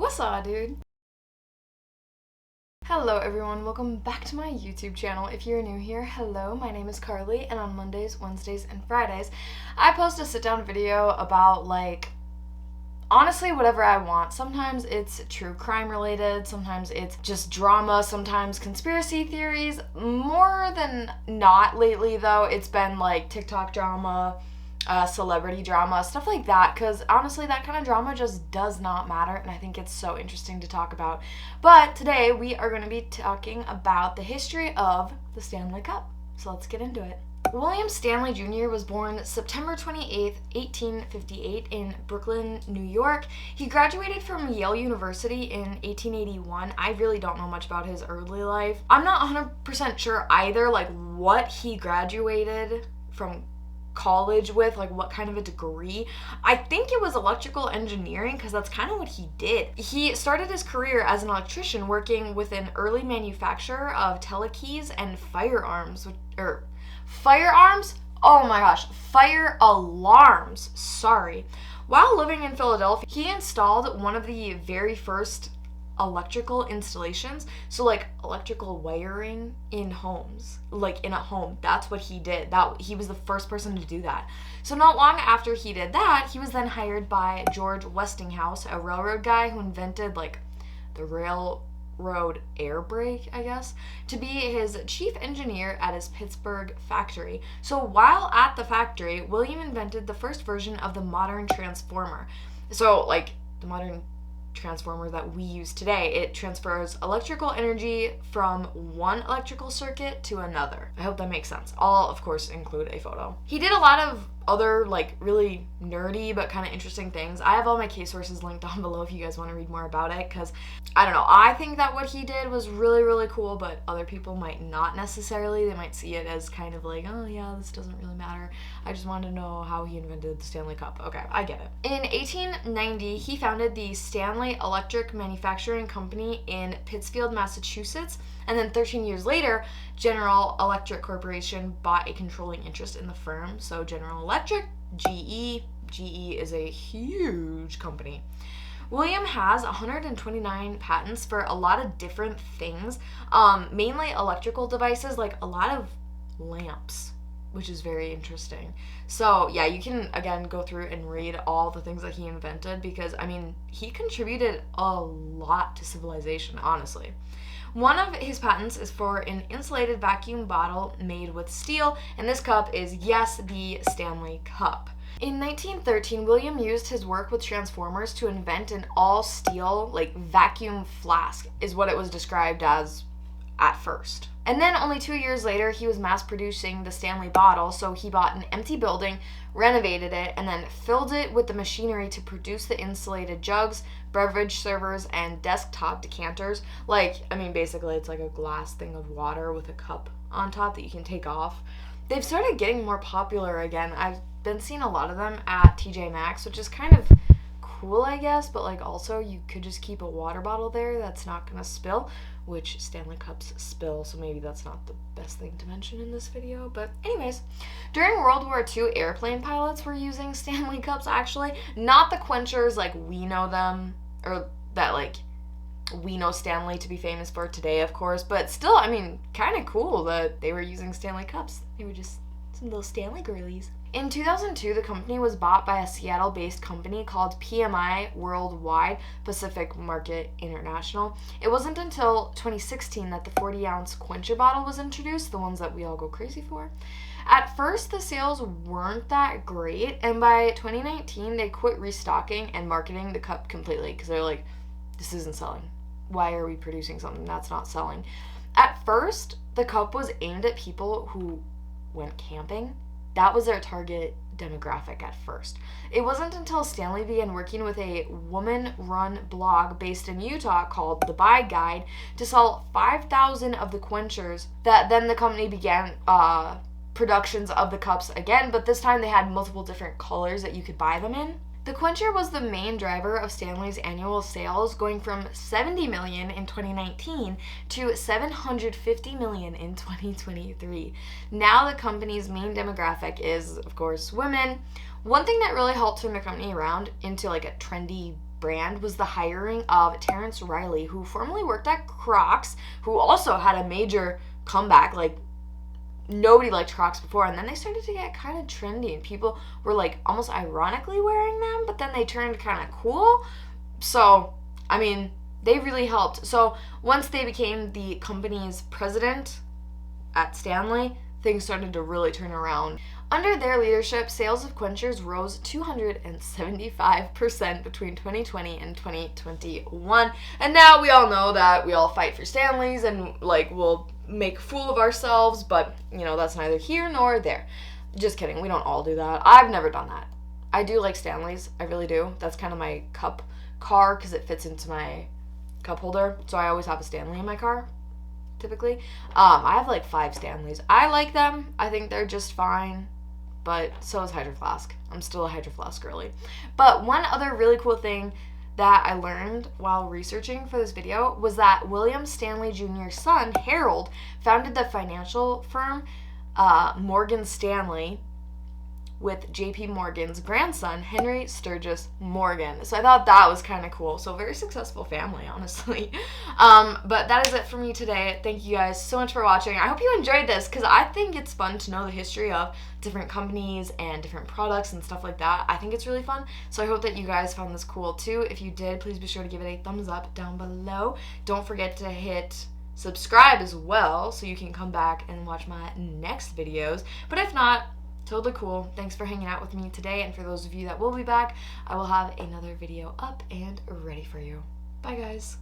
What's up, dude? Hello everyone, welcome back to my YouTube channel. If you're new here, hello, my name is Carly, and on Mondays, Wednesdays, and Fridays, I post a sit-down video about, honestly, whatever I want. Sometimes it's true crime related, sometimes it's just drama, sometimes conspiracy theories. More than not lately, though, it's been, TikTok drama, celebrity drama, stuff like that, because honestly that kind of drama just does not matter, and I think it's so interesting to talk about. But today we are going to be talking about the history of the Stanley Cup, so let's get into it. William Stanley Jr. was born September 28th, 1858 in Brooklyn, New York. He graduated from Yale University in 1881. I really don't know much about his early life. I'm not 100% sure either, what he graduated from college with, what kind of a degree. I think it was electrical engineering, because that's kind of what he did. He started his career as an electrician working with an early manufacturer of telekeys and firearms, oh my gosh, fire alarms, sorry. While living in Philadelphia, he installed one of the very first electrical installations, so electrical wiring in homes, in a home. That's what he did. He was the first person to do that. So not long after he did that, he was then hired by George Westinghouse, a railroad guy who invented the railroad air brake, I guess, to be his chief engineer at his Pittsburgh factory. So while at the factory, William invented the first version of the modern transformer. So the modern transformer that we use today. It transfers electrical energy from one electrical circuit to another. I hope that makes sense. I'll, of course, include a photo. He did a lot of other, really nerdy but kind of interesting things. I have all my case sources linked down below if you guys want to read more about it, because, I don't know, I think that what he did was really, really cool, but other people might not necessarily. They might see it as kind of oh yeah, this doesn't really matter. I just wanted to know how he invented the Stanley Cup. Okay, I get it. In 1890, he founded the Stanley Electric Manufacturing Company in Pittsfield, Massachusetts, and then 13 years later, General Electric Corporation bought a controlling interest in the firm. So General Electric, GE is a huge company. William has 129 patents for a lot of different things, mainly electrical devices, a lot of lamps, which is very interesting. So yeah, you can again go through and read all the things that he invented, because he contributed a lot to civilization, honestly. One of his patents is for an insulated vacuum bottle made with steel, and this cup is, yes, the Stanley Cup. In 1913, William used his work with transformers to invent an all-steel, vacuum flask, is what it was described as at first. And then only 2 years later, he was mass producing the Stanley bottle, so he bought an empty building, renovated it, and then filled it with the machinery to produce the insulated jugs, beverage servers, and desktop decanters. Basically it's a glass thing of water with a cup on top that you can take off. They've started getting more popular again. I've been seeing a lot of them at TJ Maxx, which is kind of cool, I guess, but also you could just keep a water bottle there that's not gonna spill, which Stanley Cups spill, so maybe that's not the best thing to mention in this video. But anyways, during World War II, airplane pilots were using Stanley Cups, actually. Not the quenchers we know them, or that we know Stanley to be famous for today, of course, but still, kind of cool that they were using Stanley Cups. They were just some little Stanley girlies. In 2002, the company was bought by a Seattle-based company called PMI Worldwide Pacific Market International. It wasn't until 2016 that the 40-ounce quencher bottle was introduced, the ones that we all go crazy for. At first, the sales weren't that great, and by 2019, they quit restocking and marketing the cup completely, because they're this isn't selling. Why are we producing something that's not selling? At first, the cup was aimed at people who went camping. That was their target demographic at first. It wasn't until Stanley began working with a woman-run blog based in Utah called The Buy Guide to sell 5,000 of the quenchers that then the company began productions of the cups again, but this time they had multiple different colors that you could buy them in. The quencher was the main driver of Stanley's annual sales, going from $70 million in 2019 to $750 million in 2023. Now the company's main demographic is, of course, women. One thing that really helped turn the company around into like a trendy brand was the hiring of Terrence Riley, who formerly worked at Crocs, who also had a major comeback. Like, nobody liked Crocs before, and then they started to get kind of trendy, and people were like almost ironically wearing them, but then they turned kind of cool. So, I mean, they really helped. So once they became the company's president at Stanley, things started to really turn around. Under their leadership, sales of quenchers rose 275% between 2020 and 2021. And now we all know that we all fight for Stanleys and like we'll make a fool of ourselves, but you know, that's neither here nor there. Just kidding, we don't all do that. I've never done that. I do like Stanleys, I really do. That's kind of my cup car because it fits into my cup holder, so I always have a Stanley in my car, typically. I have like 5 Stanleys. I like them. I think they're just fine, but so is Hydro Flask. I'm still a Hydro Flask girly. But one other really cool thing that I learned while researching for this video was that William Stanley Jr.'s son, Harold, founded the financial firm Morgan Stanley with JP Morgan's grandson, Henry Sturgis Morgan. So I thought that was kind of cool. So very successful family, honestly. But that is it for me today. Thank you guys so much for watching. I hope you enjoyed this because I think it's fun to know the history of different companies and different products and stuff like that. I think it's really fun. So I hope that you guys found this cool too. If you did, please be sure to give it a thumbs up down below. Don't forget to hit subscribe as well so you can come back and watch my next videos. But if not, totally cool. Thanks for hanging out with me today, and for those of you that will be back, I will have another video up and ready for you. Bye guys.